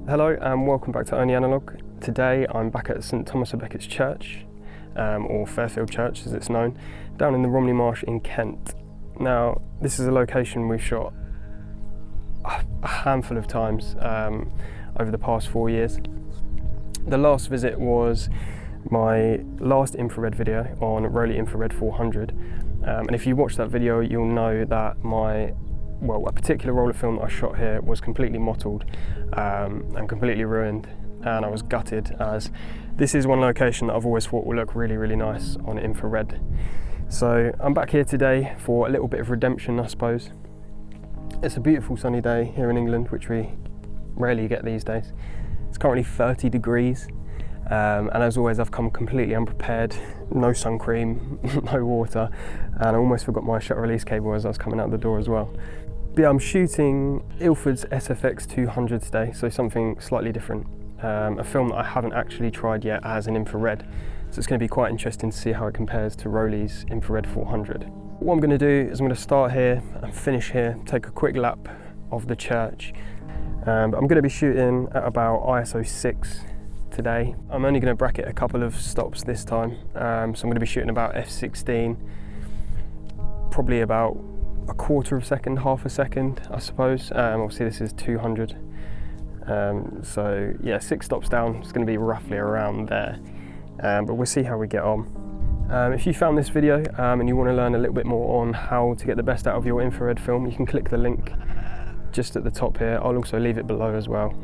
Hello and welcome back to Only Analog. Today I'm back at St Thomas a Becket's Church, or Fairfield Church as it's known, down in the Rollei Marsh in Kent. Now this is a location we've shot a handful of times over the past 4 years. The last visit was my last infrared video on Rollei Infrared 400, and if you watch that video you'll know that a particular roll of film that I shot here was completely mottled and completely ruined, and I was gutted, as this is one location that I've always thought will look really nice on infrared. So I'm back here today for a little bit of redemption, I suppose. It's a beautiful sunny day here in England, which we rarely get these days. It's currently 30 degrees, and as always I've come completely unprepared. No sun cream, no water, and I almost forgot my shutter release cable as I was coming out the door as well. But yeah, I'm shooting Ilford's SFX 200 today, so something slightly different. A film that I haven't actually tried yet as an infrared, so it's going to be quite interesting to see how it compares to Rollei's Infrared 400. What I'm going to do is I'm going to start here and finish here, take a quick lap of the church. But I'm going to be shooting at about ISO 6 today. I'm only going to bracket a couple of stops this time, so I'm going to be shooting about f16, probably about a quarter of a second, half a second I suppose. Obviously this is 200, so yeah, 6 stops down, it's going to be roughly around there, but we'll see how we get on. If you found this video and you want to learn a little bit more on how to get the best out of your infrared film, you can click the link just at the top here. I'll also leave it below as well.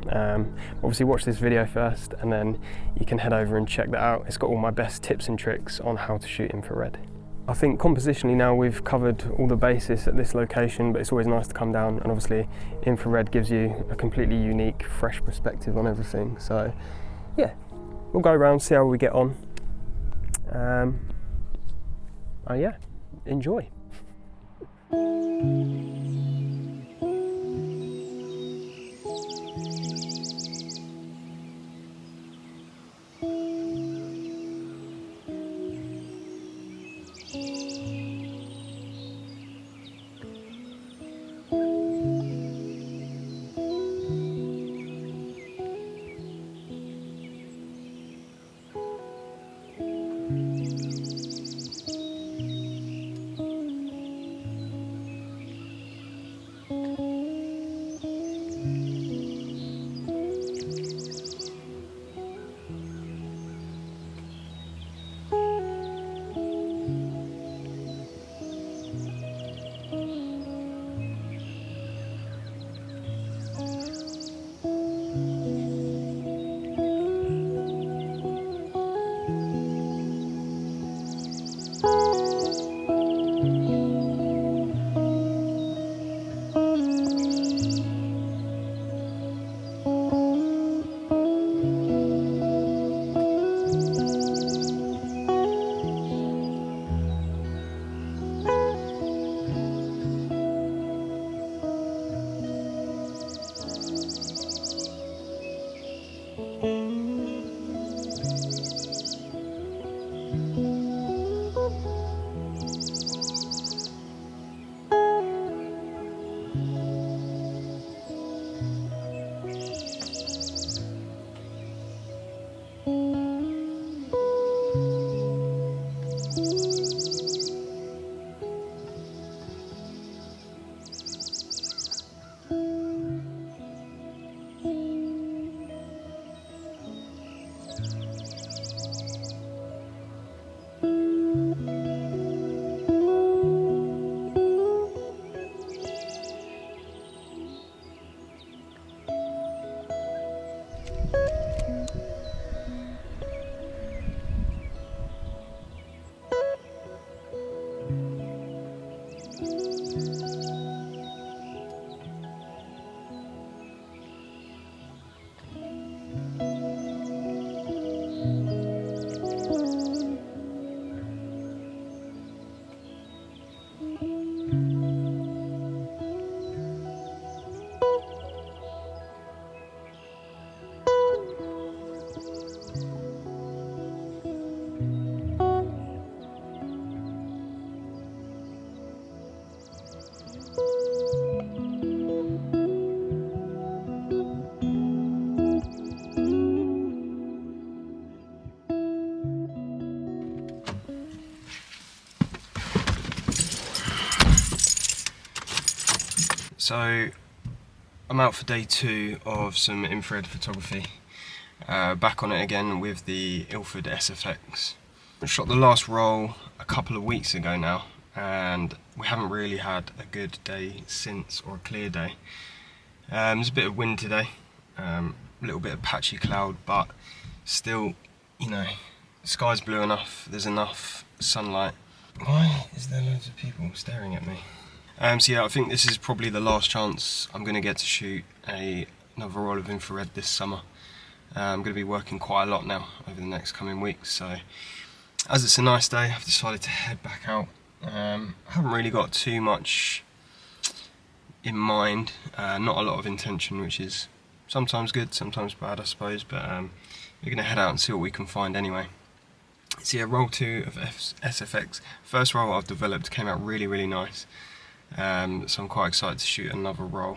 Obviously watch this video first and then you can head over and check that out. It's got all my best tips and tricks on how to shoot infrared. I think compositionally now we've covered all the bases at this location, but it's always nice to come down, and obviously infrared gives you a completely unique, fresh perspective on everything. So yeah, we'll go around, see how we get on. Yeah, enjoy. So I'm out for day 2 of some infrared photography. Back on it again with the Ilford SFX. I shot the last roll a couple of weeks ago now, and we haven't really had a good day since, or a clear day. There's a bit of wind today, a little bit of patchy cloud, but still, you know, the sky's blue enough, there's enough sunlight. Why is there loads of people staring at me? So yeah, I think this is probably the last chance I'm going to get to shoot another roll of infrared this summer. I'm going to be working quite a lot now over the next coming weeks, so as it's a nice day, I've decided to head back out. I haven't really got too much in mind, not a lot of intention, which is sometimes good, sometimes bad, I suppose, but we're going to head out and see what we can find anyway. So yeah, roll 2 of SFX. First roll I've developed came out really nice, so I'm quite excited to shoot another roll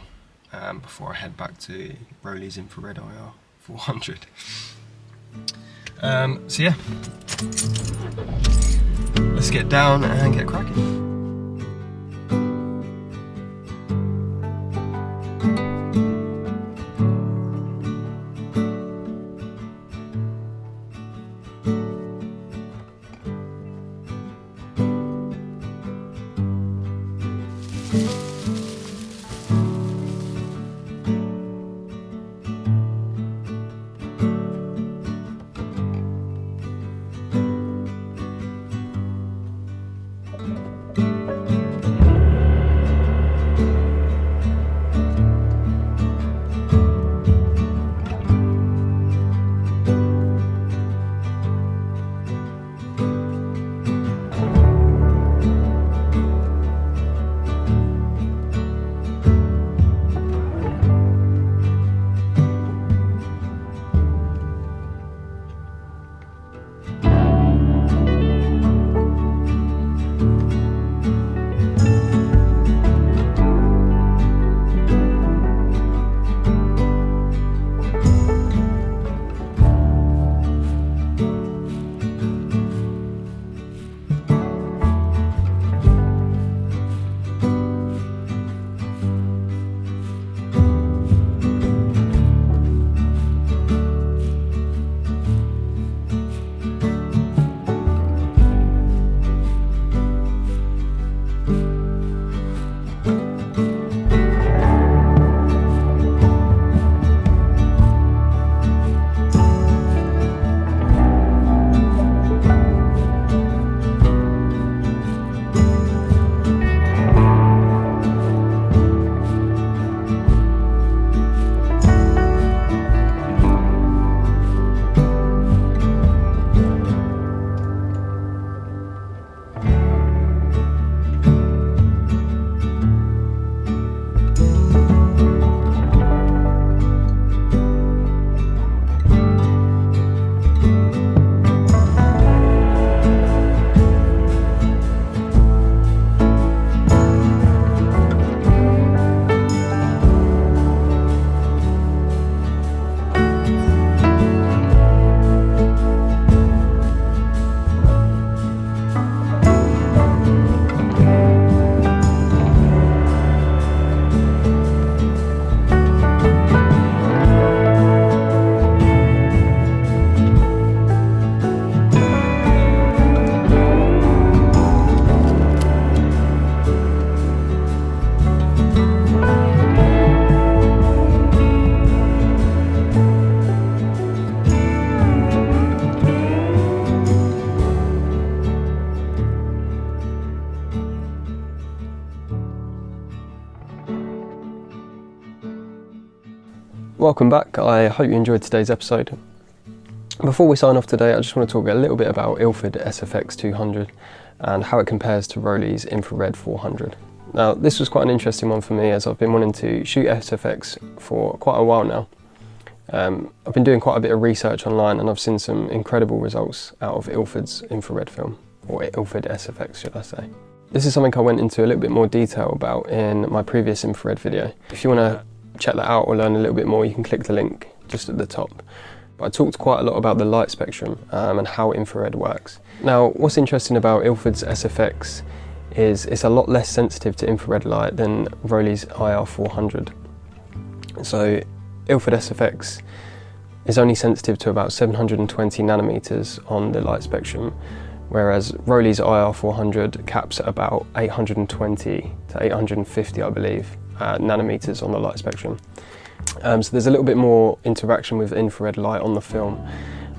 before I head back to Rollei's infrared IR 400. So yeah, let's get down and get cracking. Welcome back, I hope you enjoyed today's episode. Before we sign off today, I just want to talk a little bit about Ilford SFX 200 and how it compares to Rollei's infrared 400. Now, this was quite an interesting one for me, as I've been wanting to shoot SFX for quite a while now. I've been doing quite a bit of research online, and I've seen some incredible results out of Ilford's infrared film, or Ilford SFX should I say. This is something I went into a little bit more detail about in my previous infrared video. If you want to check that out or learn a little bit more, you can click the link just at the top. But I talked quite a lot about the light spectrum and how infrared works. Now, what's interesting about Ilford's SFX is it's a lot less sensitive to infrared light than Rollei's IR400. So Ilford SFX is only sensitive to about 720 nanometers on the light spectrum, whereas Rollei's IR400 caps at about 820 to 850, I believe, nanometers on the light spectrum. So there's a little bit more interaction with infrared light on the film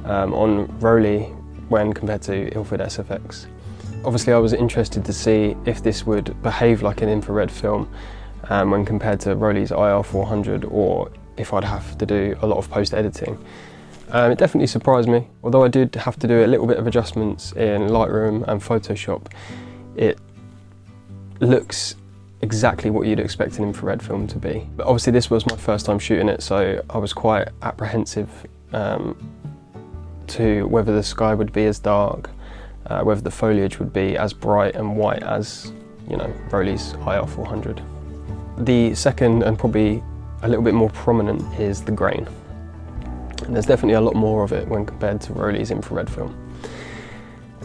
on Rollei when compared to Ilford SFX. Obviously I was interested to see if this would behave like an infrared film when compared to Rollei's IR400, or if I'd have to do a lot of post-editing. It definitely surprised me. Although I did have to do a little bit of adjustments in Lightroom and Photoshop, it looks exactly what you'd expect an infrared film to be. But obviously this was my first time shooting it, so I was quite apprehensive to whether the sky would be as dark, whether the foliage would be as bright and white as, you know, Rollei's IR400. The second, and probably a little bit more prominent, is the grain. And there's definitely a lot more of it when compared to Rollei's infrared film.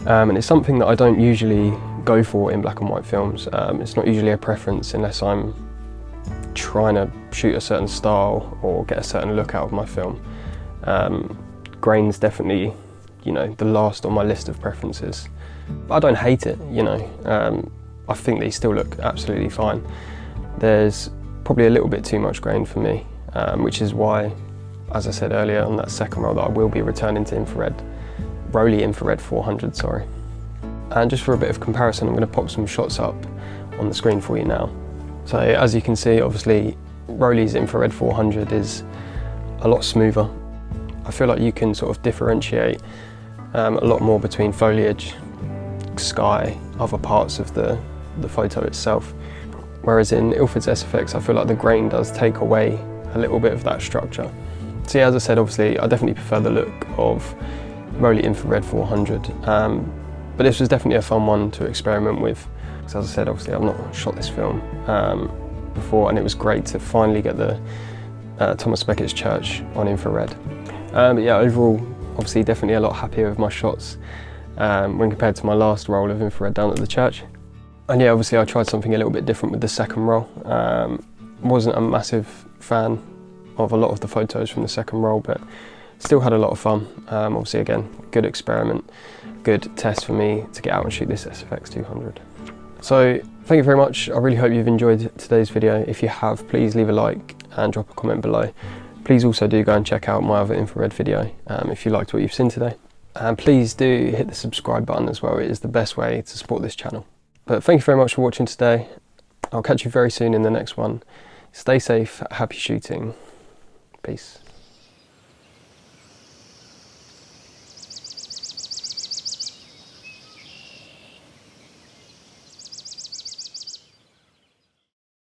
And it's something that I don't usually go for in black and white films. It's not usually a preference unless I'm trying to shoot a certain style or get a certain look out of my film. Grain's definitely, you know, the last on my list of preferences. But I don't hate it, you know. I think they still look absolutely fine. There's probably a little bit too much grain for me, which is why, as I said earlier on that second roll, that I will be returning to infrared, Rollei Infrared 400, sorry. And just for a bit of comparison, I'm going to pop some shots up on the screen for you now. So as you can see, obviously Rollei's Infrared 400 is a lot smoother. I feel like you can sort of differentiate a lot more between foliage, sky, other parts of the photo itself. Whereas in Ilford's SFX, I feel like the grain does take away a little bit of that structure. So yeah, as I said, obviously I definitely prefer the look of Rollei Infrared 400. But this was definitely a fun one to experiment with. Because as I said, obviously I've not shot this film before, and it was great to finally get the Thomas Beckett's Church on infrared. But yeah, overall, obviously definitely a lot happier with my shots when compared to my last roll of infrared down at the church. And yeah, obviously I tried something a little bit different with the second roll. Wasn't a massive fan of a lot of the photos from the second roll, but still had a lot of fun. Obviously again, good experiment, good test for me to get out and shoot this SFX 200. So thank you very much. I really hope you've enjoyed today's video. If you have, please leave a like and drop a comment below. Please also do go and check out my other infrared video if you liked what you've seen today. And please do hit the subscribe button as well. It is the best way to support this channel. But thank you very much for watching today. I'll catch you very soon in the next one. Stay safe, happy shooting. Peace.